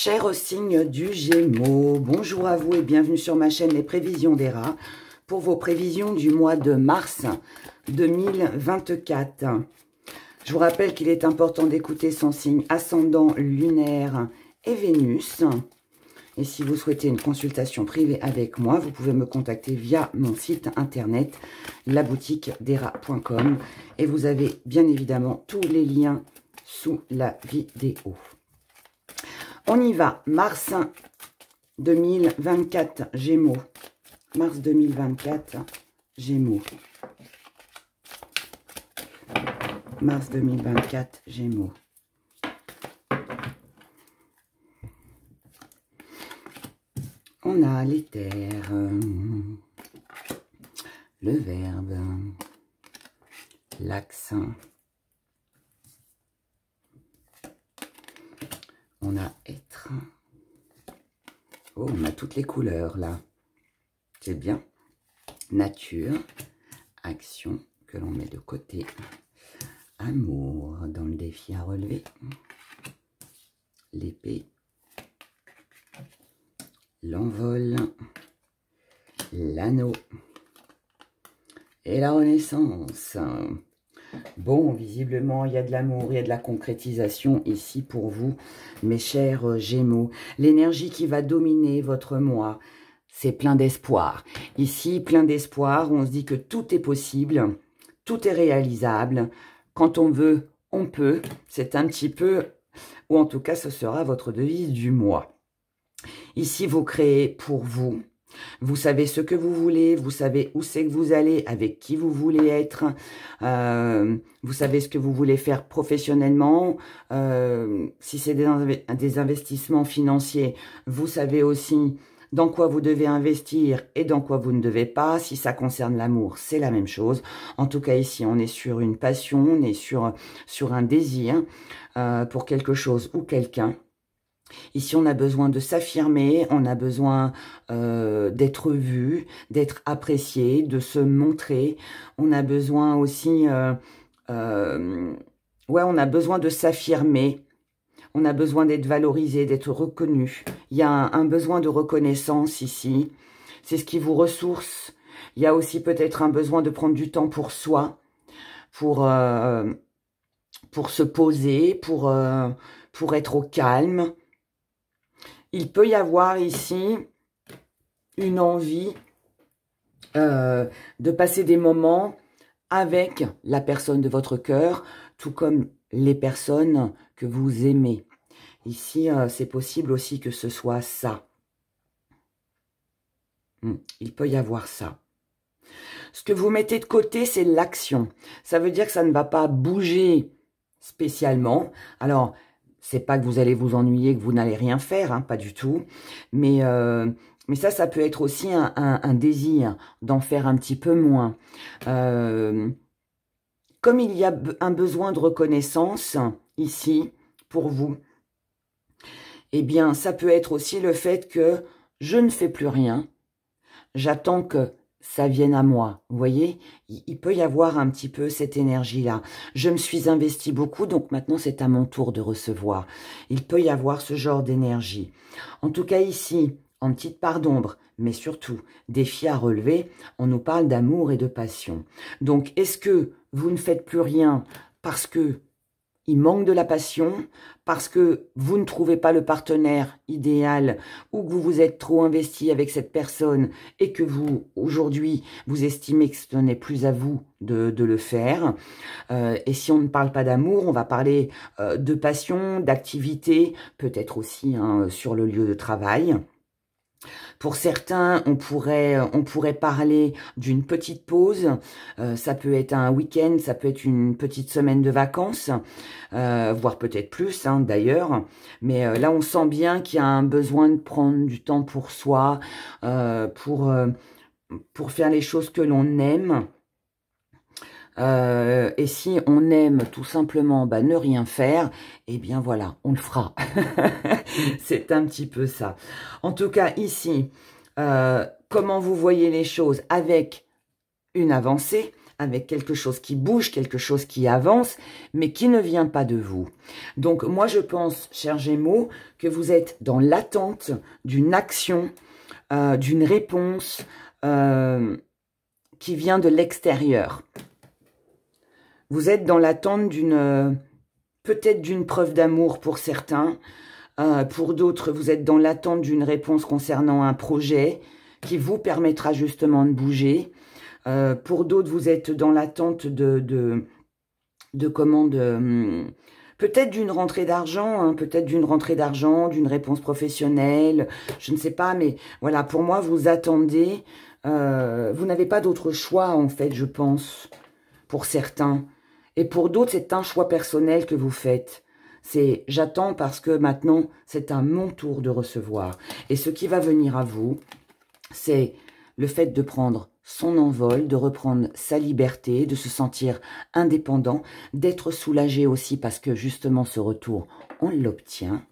Cher signe du Gémeaux, bonjour à vous et bienvenue sur ma chaîne Les Prévisions des Rats pour vos prévisions du mois de mars 2024. Je vous rappelle qu'il est important d'écouter son signe ascendant, lunaire et Vénus. Et si vous souhaitez une consultation privée avec moi, vous pouvez me contacter via mon site internet laboutiquedesrats.com et vous avez bien évidemment tous les liens sous la vidéo. On y va, mars 2024, Gémeaux. Mars 2024, Gémeaux. Mars 2024, Gémeaux. On a l'éther, le verbe, l'accent. On a être. Oh, on a toutes les couleurs là. C'est bien. Nature, action que l'on met de côté. Amour dans le défi à relever. L'épée. L'envol. L'anneau. Et la renaissance. Bon, visiblement, il y a de l'amour, il y a de la concrétisation ici pour vous, mes chers Gémeaux. L'énergie qui va dominer votre mois, c'est plein d'espoir. Ici, plein d'espoir, on se dit que tout est possible, tout est réalisable. Quand on veut, on peut. C'est un petit peu, ou en tout cas, ce sera votre devise du mois. Ici, vous créez pour vous. Vous savez ce que vous voulez, vous savez où c'est que vous allez, avec qui vous voulez être, vous savez ce que vous voulez faire professionnellement, si c'est des investissements financiers, vous savez aussi dans quoi vous devez investir et dans quoi vous ne devez pas. Si ça concerne l'amour, c'est la même chose. En tout cas, ici, on est sur une passion, on est sur un désir pour quelque chose ou quelqu'un. Ici, on a besoin de s'affirmer, on a besoin d'être vu, d'être apprécié, de se montrer. On a besoin aussi, on a besoin de s'affirmer. On a besoin d'être valorisé, d'être reconnu. Il y a un besoin de reconnaissance ici. C'est ce qui vous ressource. Il y a aussi peut-être un besoin de prendre du temps pour soi, pour se poser, pour être au calme. Il peut y avoir ici une envie de passer des moments avec la personne de votre cœur, tout comme les personnes que vous aimez. Ici, c'est possible aussi que ce soit ça. Il peut y avoir ça. Ce que vous mettez de côté, c'est l'action. Ça veut dire que ça ne va pas bouger spécialement. Alors, c'est pas que vous allez vous ennuyer, que vous n'allez rien faire, hein, pas du tout. Mais ça peut être aussi un désir d'en faire un petit peu moins. Comme il y a un besoin de reconnaissance ici, pour vous, eh bien, ça peut être aussi le fait que je ne fais plus rien. J'attends que ça vienne à moi, vous voyez, il peut y avoir un petit peu cette énergie-là. Je me suis investi beaucoup, donc maintenant c'est à mon tour de recevoir. Il peut y avoir ce genre d'énergie. En tout cas ici, en petite part d'ombre, mais surtout défi à relever, on nous parle d'amour et de passion. Donc est-ce que vous ne faites plus rien parce que il manque de la passion, parce que vous ne trouvez pas le partenaire idéal ou que vous vous êtes trop investi avec cette personne et que vous, aujourd'hui, vous estimez que ce n'est plus à vous de le faire. Et si on ne parle pas d'amour, on va parler de passion, d'activité, peut-être aussi sur le lieu de travail. Pour certains, on pourrait parler d'une petite pause. Ça peut être un week-end, ça peut être une petite semaine de vacances, voire peut-être plus d'ailleurs. Mais là, on sent bien qu'il y a un besoin de prendre du temps pour soi, pour faire les choses que l'on aime. Et si on aime tout simplement ne rien faire, eh bien voilà, on le fera. C'est un petit peu ça. En tout cas, ici, comment vous voyez les choses avec une avancée, avec quelque chose qui bouge, quelque chose qui avance, mais qui ne vient pas de vous. Donc moi je pense, chers Gémeaux, que vous êtes dans l'attente d'une action, d'une réponse qui vient de l'extérieur. Vous êtes dans l'attente d'une, peut-être d'une preuve d'amour pour certains. Pour d'autres, vous êtes dans l'attente d'une réponse concernant un projet qui vous permettra justement de bouger. Pour d'autres, vous êtes dans l'attente peut-être d'une rentrée d'argent, hein, peut-être d'une rentrée d'argent, d'une réponse professionnelle, je ne sais pas, mais voilà, pour moi, vous attendez, vous n'avez pas d'autre choix, en fait, je pense, pour certains. Et pour d'autres, c'est un choix personnel que vous faites. C'est j'attends parce que maintenant, c'est à mon tour de recevoir. Et ce qui va venir à vous, c'est le fait de prendre son envol, de reprendre sa liberté, de se sentir indépendant, d'être soulagé aussi parce que justement ce retour, on l'obtient.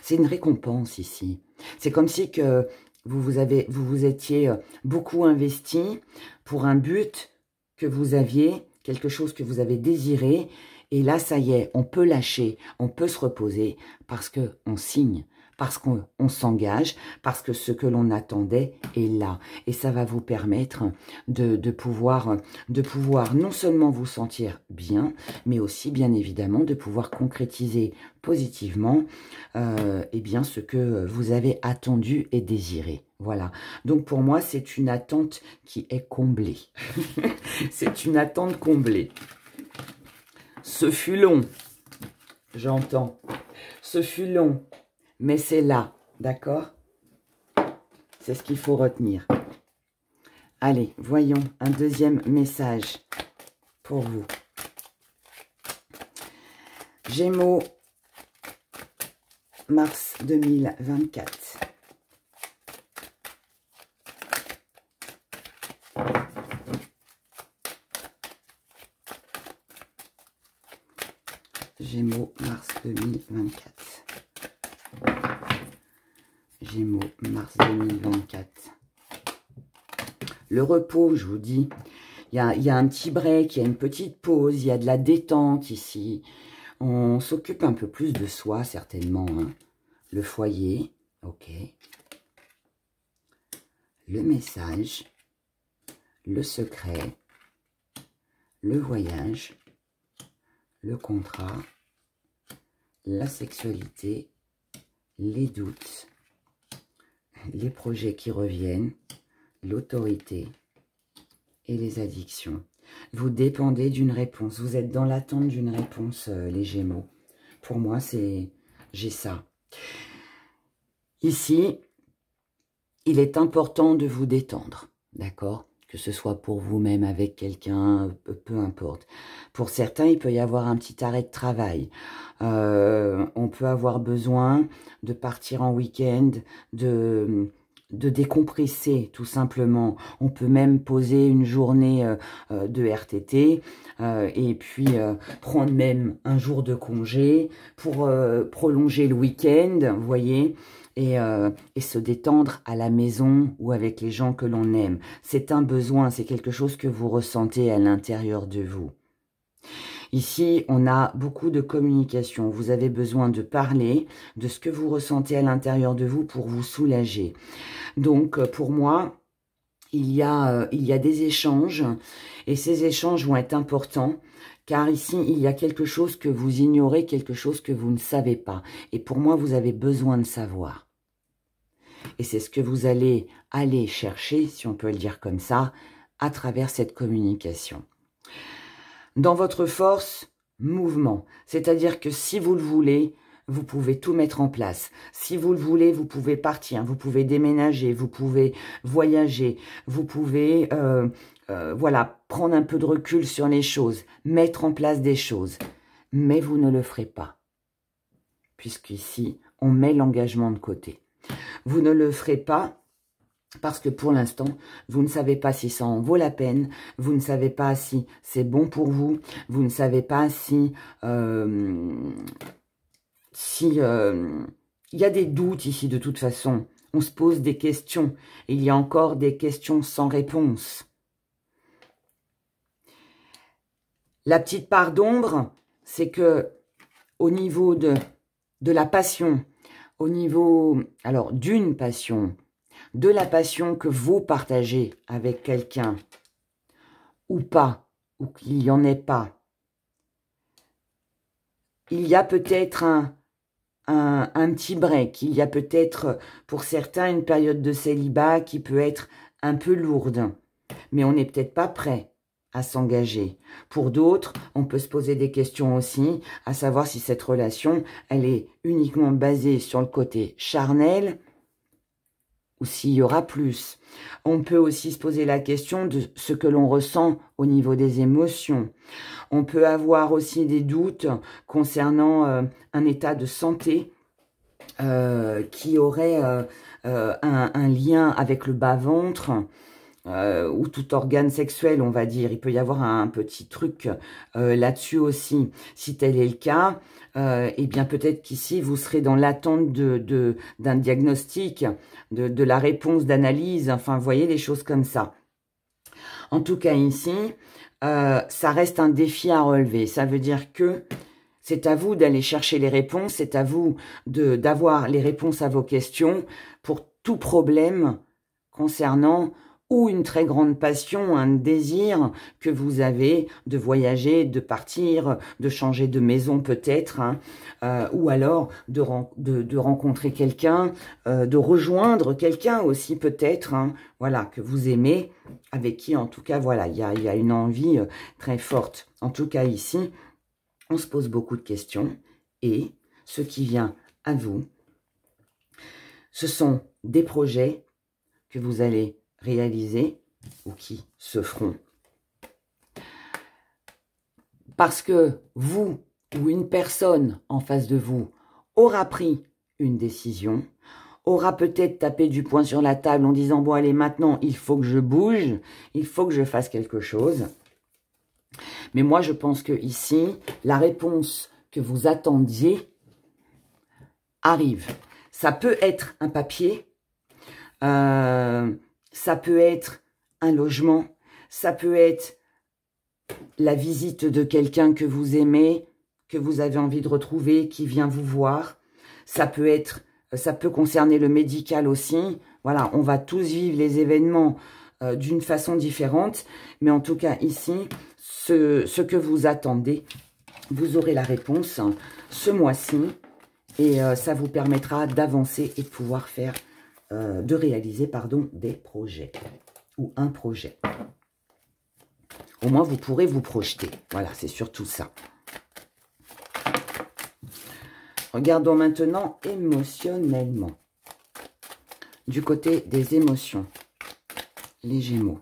C'est une récompense ici. C'est comme si que vous vous étiez beaucoup investi pour un but que vous aviez, quelque chose que vous avez désiré. Et là, ça y est, on peut lâcher, on peut se reposer parce qu'on signe, parce qu'on s'engage, parce que ce que l'on attendait est là. Et ça va vous permettre de pouvoir non seulement vous sentir bien, mais aussi, bien évidemment, de pouvoir concrétiser positivement eh bien, ce que vous avez attendu et désiré. Voilà. Donc, pour moi, c'est une attente qui est comblée. C'est une attente comblée. Ce fut long, j'entends. Ce fut long, mais c'est là, d'accord? C'est ce qu'il faut retenir. Allez, voyons un deuxième message pour vous. Gémeaux, mars 2024. Gémeaux, mars 2024. Gémeaux, mars 2024. Le repos, je vous dis, il y a un petit break, il y a une petite pause, il y a de la détente ici. On s'occupe un peu plus de soi, certainement. Hein. Le foyer, ok. Le message, le secret, le voyage, le contrat, la sexualité, les doutes, les projets qui reviennent, l'autorité et les addictions. Vous dépendez d'une réponse. Vous êtes dans l'attente d'une réponse, les Gémeaux. Pour moi, j'ai ça. Ici, il est important de vous détendre, d'accord ? Que ce soit pour vous-même, avec quelqu'un, peu importe. Pour certains, il peut y avoir un petit arrêt de travail. On peut avoir besoin de partir en week-end, de décompresser, tout simplement. On peut même poser une journée de RTT et puis prendre même un jour de congé pour prolonger le week-end, vous voyez, et se détendre à la maison ou avec les gens que l'on aime. C'est un besoin, c'est quelque chose que vous ressentez à l'intérieur de vous. Ici, on a beaucoup de communication. Vous avez besoin de parler de ce que vous ressentez à l'intérieur de vous pour vous soulager. Donc, pour moi, il y a des échanges et ces échanges vont être importants car ici, il y a quelque chose que vous ignorez, quelque chose que vous ne savez pas. Et pour moi, vous avez besoin de savoir. Et c'est ce que vous allez aller chercher, si on peut le dire comme ça, à travers cette communication. Dans votre force, mouvement. C'est-à-dire que si vous le voulez, vous pouvez tout mettre en place. Si vous le voulez, vous pouvez partir, vous pouvez déménager, vous pouvez voyager, vous pouvez voilà, prendre un peu de recul sur les choses, mettre en place des choses. Mais vous ne le ferez pas. Puisqu'ici, on met l'engagement de côté. Vous ne le ferez pas parce que pour l'instant, vous ne savez pas si ça en vaut la peine, vous ne savez pas si c'est bon pour vous, vous ne savez pas si il y a des doutes ici de toute façon. On se pose des questions. Il y a encore des questions sans réponse. La petite part d'ombre, c'est que au niveau de la passion, au niveau, alors, d'une passion, de la passion que vous partagez avec quelqu'un, ou pas, ou qu'il n'y en ait pas, il y a peut-être un petit break, il y a peut-être pour certains une période de célibat qui peut être un peu lourde, mais on n'est peut-être pas prêt à s'engager. Pour d'autres, on peut se poser des questions aussi, à savoir si cette relation, elle est uniquement basée sur le côté charnel ou s'il y aura plus. On peut aussi se poser la question de ce que l'on ressent au niveau des émotions. On peut avoir aussi des doutes concernant un état de santé qui aurait un lien avec le bas-ventre, ou tout organe sexuel, on va dire. Il peut y avoir un petit truc là-dessus aussi. Si tel est le cas, eh bien peut-être qu'ici, vous serez dans l'attente d'un diagnostic, de la réponse d'analyse, enfin, vous voyez, des choses comme ça. En tout cas, ici, ça reste un défi à relever. Ça veut dire que c'est à vous d'aller chercher les réponses, c'est à vous d'avoir les réponses à vos questions pour tout problème concernant ou une très grande passion, un désir que vous avez de voyager, de partir, de changer de maison peut-être, hein, ou alors de rencontrer quelqu'un, de rejoindre quelqu'un aussi peut-être, hein, voilà, que vous aimez, avec qui en tout cas, voilà, il y a une envie très forte. En tout cas ici, on se pose beaucoup de questions et ce qui vient à vous, ce sont des projets que vous allez réaliser ou qui se feront. Parce que vous ou une personne en face de vous aura pris une décision, aura peut-être tapé du poing sur la table en disant « Bon, allez, maintenant, il faut que je bouge, il faut que je fasse quelque chose. » Mais moi, je pense que ici, la réponse que vous attendiez arrive. Ça peut être un papier, ça peut être un logement, ça peut être la visite de quelqu'un que vous aimez, que vous avez envie de retrouver, qui vient vous voir. Ça peut concerner le médical aussi. Voilà, on va tous vivre les événements d'une façon différente. Mais en tout cas, ici, ce que vous attendez, vous aurez la réponse ce mois-ci. Et ça vous permettra d'avancer et de pouvoir faire, de réaliser, pardon, des projets. Ou un projet. Au moins, vous pourrez vous projeter. Voilà, c'est surtout ça. Regardons maintenant émotionnellement. Du côté des émotions. Les Gémeaux.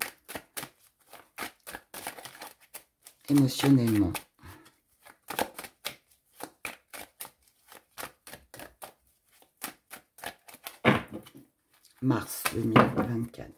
Émotionnellement. Mars 2024.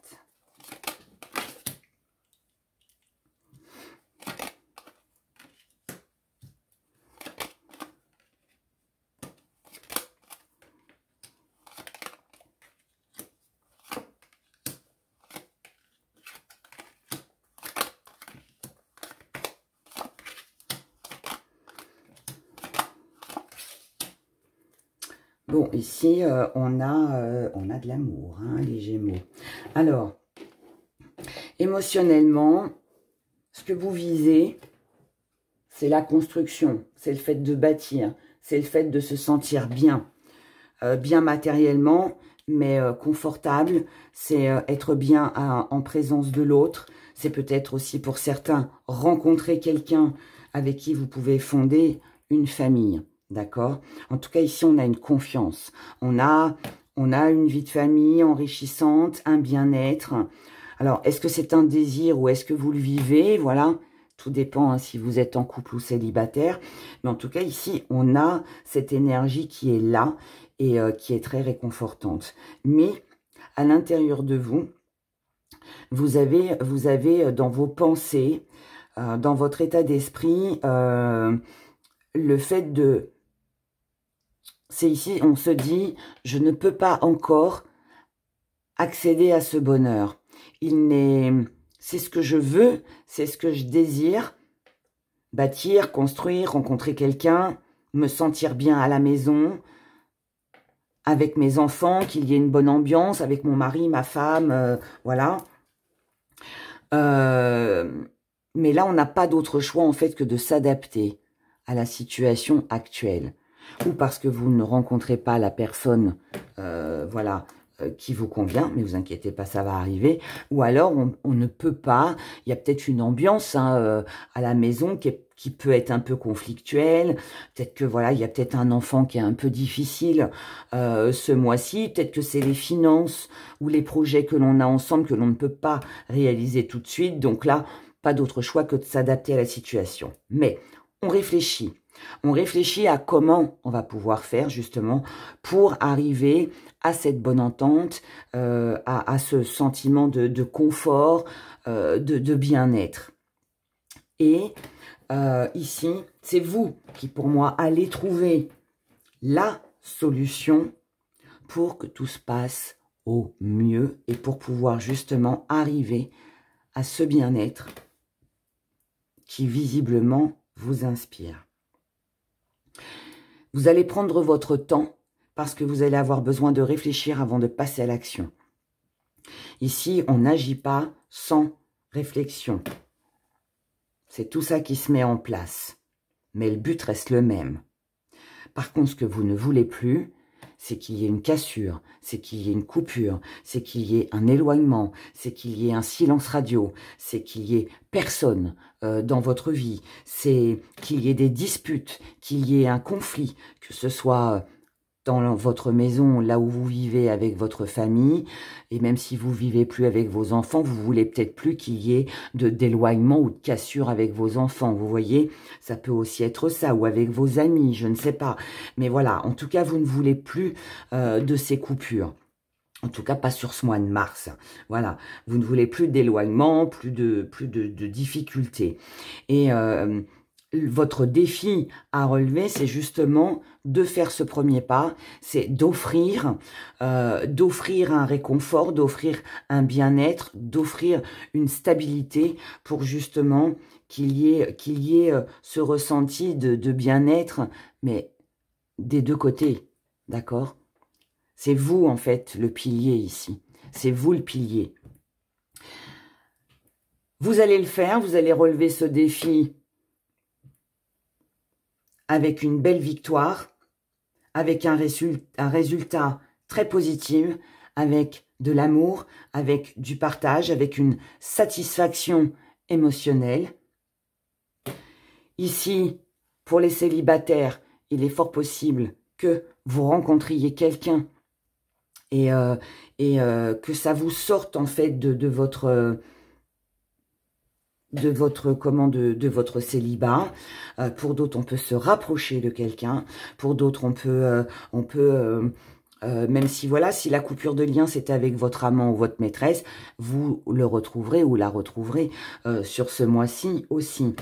Bon, ici, on a de l'amour, hein, les Gémeaux. Alors, émotionnellement, ce que vous visez, c'est la construction, c'est le fait de bâtir, c'est le fait de se sentir bien. Bien matériellement, mais confortable. C'est être bien en présence de l'autre. C'est peut-être aussi pour certains rencontrer quelqu'un avec qui vous pouvez fonder une famille. D'accord? En tout cas, ici, on a une confiance. On a une vie de famille enrichissante, un bien-être. Alors, est-ce que c'est un désir ou est-ce que vous le vivez? Voilà, tout dépend hein, si vous êtes en couple ou célibataire. Mais en tout cas, ici, on a cette énergie qui est là et qui est très réconfortante. Mais à l'intérieur de vous, vous avez dans vos pensées, dans votre état d'esprit, le fait de... C'est ici, on se dit, je ne peux pas encore accéder à ce bonheur. C'est ce que je veux, c'est ce que je désire, bâtir, construire, rencontrer quelqu'un, me sentir bien à la maison, avec mes enfants, qu'il y ait une bonne ambiance, avec mon mari, ma femme, voilà. Mais là, on n'a pas d'autre choix, en fait, que de s'adapter à la situation actuelle. Ou parce que vous ne rencontrez pas la personne, voilà, qui vous convient, mais vous inquiétez pas, ça va arriver. Ou alors, on ne peut pas, il y a peut-être une ambiance hein, à la maison qui peut être un peu conflictuelle. Peut-être que, voilà, il y a peut-être un enfant qui est un peu difficile ce mois-ci. Peut-être que c'est les finances ou les projets que l'on a ensemble que l'on ne peut pas réaliser tout de suite. Donc là, pas d'autre choix que de s'adapter à la situation. Mais on réfléchit. On réfléchit à comment on va pouvoir faire justement pour arriver à cette bonne entente, à ce sentiment de confort, de bien-être. Et ici, c'est vous qui, pour moi, allez trouver la solution pour que tout se passe au mieux et pour pouvoir justement arriver à ce bien-être qui visiblement vous inspire. Vous allez prendre votre temps parce que vous allez avoir besoin de réfléchir avant de passer à l'action. Ici, on n'agit pas sans réflexion. C'est tout ça qui se met en place. Mais le but reste le même. Par contre, ce que vous ne voulez plus, c'est qu'il y ait une cassure, c'est qu'il y ait une coupure, c'est qu'il y ait un éloignement, c'est qu'il y ait un silence radio, c'est qu'il y ait personne dans votre vie, c'est qu'il y ait des disputes, qu'il y ait un conflit, que ce soit dans votre maison, là où vous vivez avec votre famille, et même si vous vivez plus avec vos enfants, vous voulez peut-être plus qu'il y ait d'éloignement ou de cassure avec vos enfants, vous voyez, ça peut aussi être ça, ou avec vos amis, je ne sais pas, mais voilà, en tout cas, vous ne voulez plus de ces coupures. En tout cas, pas sur ce mois de mars. Voilà, vous ne voulez plus d'éloignement, plus de difficultés. Et votre défi à relever, c'est justement de faire ce premier pas, c'est d'offrir un réconfort, d'offrir un bien-être, d'offrir une stabilité pour justement qu'il y ait ce ressenti de bien-être, mais des deux côtés, d'accord? C'est vous, en fait, le pilier ici. C'est vous le pilier. Vous allez le faire, vous allez relever ce défi avec une belle victoire, avec un résultat très positif, avec de l'amour, avec du partage, avec une satisfaction émotionnelle. Ici, pour les célibataires, il est fort possible que vous rencontriez quelqu'un et que ça vous sorte en fait de votre célibat. Pour d'autres, on peut se rapprocher de quelqu'un. Pour d'autres, on peut même si voilà, si la coupure de lien c'était avec votre amant ou votre maîtresse, vous le retrouverez ou la retrouverez sur ce mois-ci aussi.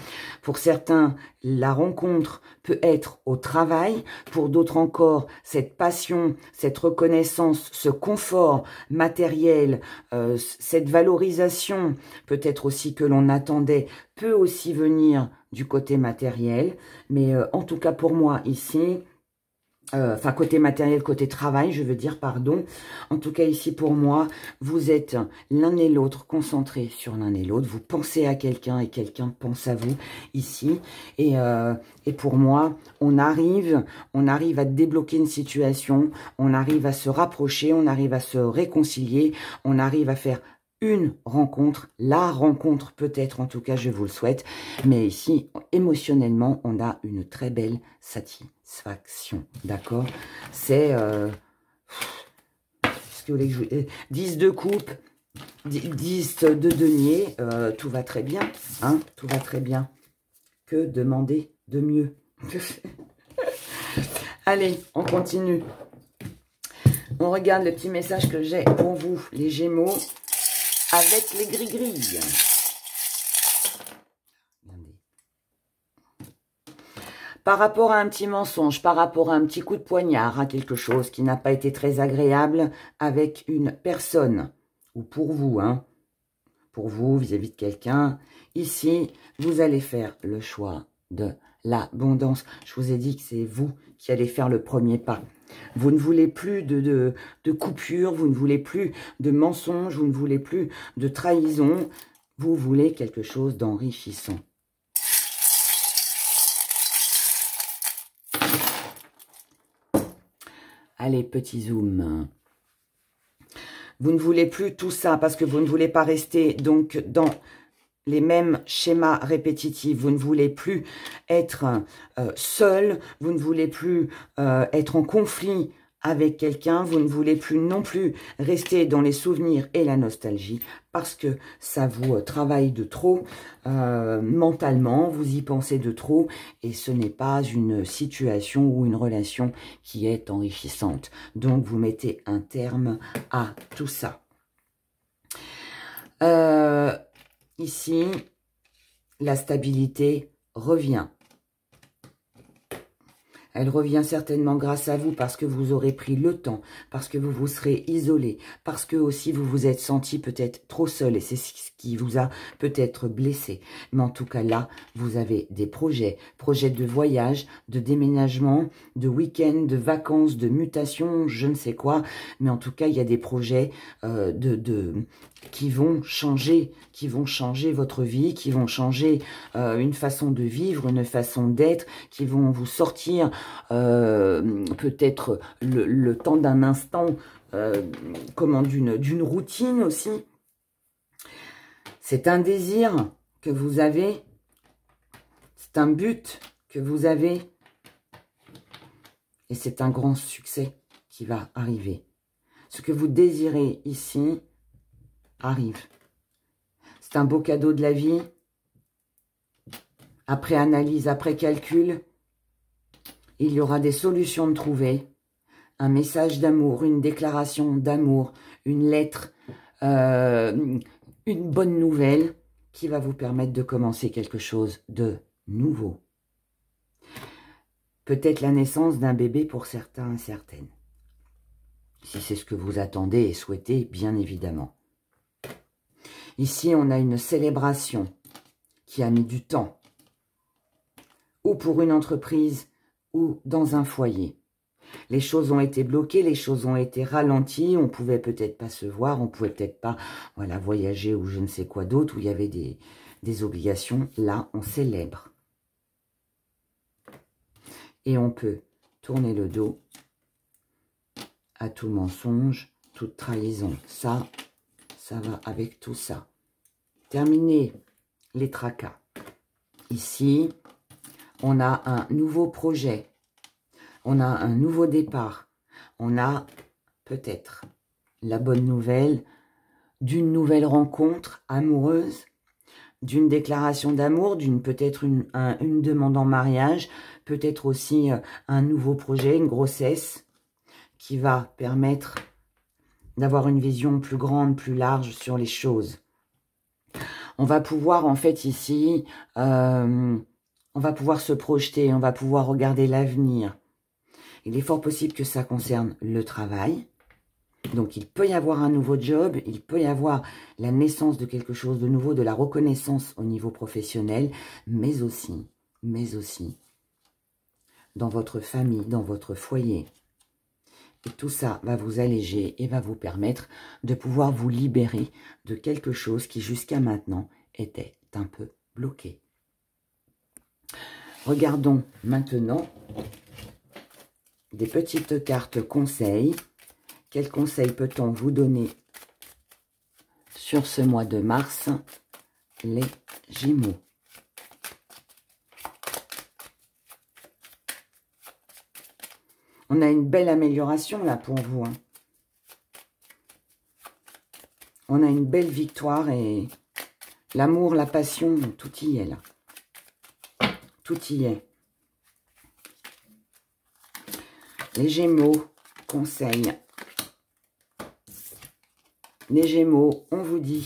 Pour certains, la rencontre peut être au travail. Pour d'autres encore, cette passion, cette reconnaissance, ce confort matériel, cette valorisation, peut-être aussi que l'on attendait, peut aussi venir du côté matériel. Mais en tout cas pour moi ici, enfin côté matériel, côté travail, je veux dire, pardon. En tout cas, ici, pour moi, vous êtes l'un et l'autre concentrés sur l'un et l'autre. Vous pensez à quelqu'un et quelqu'un pense à vous ici. Et pour moi, on arrive à débloquer une situation, on arrive à se rapprocher, on arrive à se réconcilier, on arrive à faire une rencontre, la rencontre peut-être, en tout cas je vous le souhaite, mais ici émotionnellement on a une très belle satisfaction, d'accord? C'est ce que vous voulez que je vous... 10 de coupe, 10 de denier, tout va très bien, hein, tout va très bien. Que demander de mieux? Allez, on continue. On regarde le petit message que j'ai pour vous, les Gémeaux, avec les gris-gris. Par rapport à un petit mensonge, par rapport à un petit coup de poignard, à quelque chose qui n'a pas été très agréable avec une personne, ou pour vous, hein, pour vous, vis-à-vis de quelqu'un, ici, vous allez faire le choix de l'abondance. Je vous ai dit que c'est vous qui allez faire le premier pas. Vous ne voulez plus de coupures, vous ne voulez plus de mensonges, vous ne voulez plus de trahison. Vous voulez quelque chose d'enrichissant. Allez, petit zoom. Vous ne voulez plus tout ça parce que vous ne voulez pas rester donc dans les mêmes schémas répétitifs. Vous ne voulez plus être seul, vous ne voulez plus être en conflit avec quelqu'un, vous ne voulez plus non plus rester dans les souvenirs et la nostalgie parce que ça vous travaille de trop mentalement, vous y pensez de trop et ce n'est pas une situation ou une relation qui est enrichissante. Donc vous mettez un terme à tout ça. Ici, la stabilité revient. Elle revient certainement grâce à vous parce que vous aurez pris le temps, parce que vous vous serez isolé, parce que aussi vous vous êtes senti peut-être trop seul et c'est ce qui vous a peut-être blessé. Mais en tout cas là, vous avez des projets de voyage, de déménagement, de week-end, de vacances, de mutation, je ne sais quoi. Mais en tout cas, il y a des projets qui vont changer votre vie, qui vont changer une façon de vivre, une façon d'être, qui vont vous sortir peut-être le temps d'un instant, d'une routine aussi. C'est un désir que vous avez, c'est un but que vous avez, et c'est un grand succès qui va arriver. Ce que vous désirez ici arrive. C'est un beau cadeau de la vie. Après analyse, après calcul, il y aura des solutions de trouver. Un message d'amour, une déclaration d'amour, une lettre, une bonne nouvelle qui va vous permettre de commencer quelque chose de nouveau. Peut-être la naissance d'un bébé pour certains et certaines. Si c'est ce que vous attendez et souhaitez, bien évidemment. Ici, on a une célébration qui a mis du temps. Ou pour une entreprise, ou dans un foyer. Les choses ont été bloquées, les choses ont été ralenties, on pouvait peut-être pas se voir, on pouvait peut-être pas voyager ou je ne sais quoi d'autre, où il y avait des obligations. Là, on célèbre. Et on peut tourner le dos à tout mensonge, toute trahison. Ça va avec tout ça. Terminer les tracas. Ici, on a un nouveau projet. On a un nouveau départ. On a peut-être la bonne nouvelle d'une nouvelle rencontre amoureuse, d'une déclaration d'amour, d'une peut-être une demande en mariage, peut-être aussi un nouveau projet, une grossesse qui va permettre d'avoir une vision plus grande, plus large sur les choses. On va pouvoir en fait ici, on va pouvoir se projeter, on va pouvoir regarder l'avenir. Il est fort possible que ça concerne le travail. Donc, il peut y avoir un nouveau job, il peut y avoir la naissance de quelque chose de nouveau, de la reconnaissance au niveau professionnel, mais aussi dans votre famille, dans votre foyer. Et tout ça va vous alléger et va vous permettre de pouvoir vous libérer de quelque chose qui jusqu'à maintenant était un peu bloqué. Regardons maintenant des petites cartes conseils. Quels conseils peut-on vous donner sur ce mois de mars, les Gémeaux? On a une belle amélioration là pour vous. Hein. On a une belle victoire et l'amour, la passion, tout y est là. Tout y est. Les Gémeaux, conseils. Les Gémeaux, on vous dit,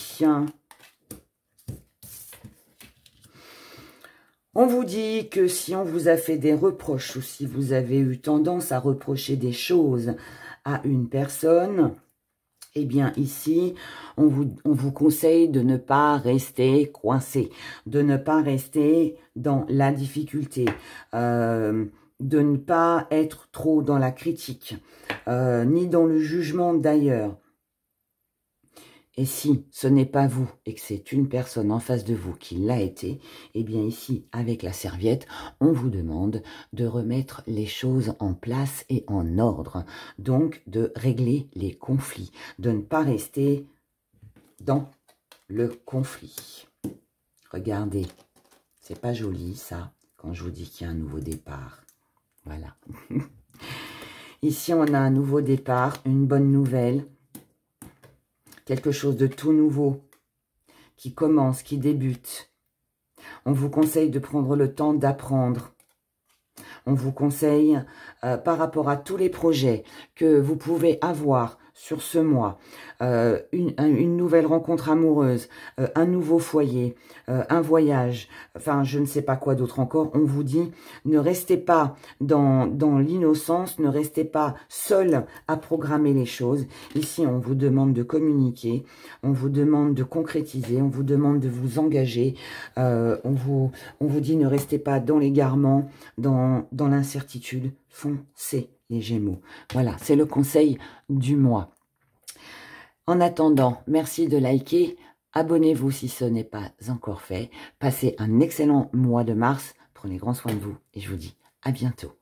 que si on vous a fait des reproches ou si vous avez eu tendance à reprocher des choses à une personne, Eh bien, ici, on vous conseille de ne pas rester coincé, de ne pas rester dans la difficulté, de ne pas être trop dans la critique, ni dans le jugement d'ailleurs. Et si ce n'est pas vous et que c'est une personne en face de vous qui l'a été, eh bien ici, avec la serviette, on vous demande de remettre les choses en place et en ordre. Donc, de régler les conflits, de ne pas rester dans le conflit. Regardez, c'est pas joli ça, quand je vous dis qu'il y a un nouveau départ. Voilà. Ici, on a un nouveau départ, une bonne nouvelle. Quelque chose de tout nouveau qui commence, qui débute. On vous conseille de prendre le temps d'apprendre. On vous conseille, par rapport à tous les projets que vous pouvez avoir sur ce mois, une nouvelle rencontre amoureuse, un nouveau foyer, un voyage, enfin je ne sais pas quoi d'autre encore, on vous dit ne restez pas dans l'innocence, ne restez pas seul à programmer les choses. Ici on vous demande de communiquer, on vous demande de concrétiser, on vous demande de vous engager, on vous dit ne restez pas dans l'égarement, dans l'incertitude, foncez les Gémeaux. Voilà, c'est le conseil du mois. En attendant, merci de liker, abonnez-vous si ce n'est pas encore fait. Passez un excellent mois de mars, prenez grand soin de vous et je vous dis à bientôt.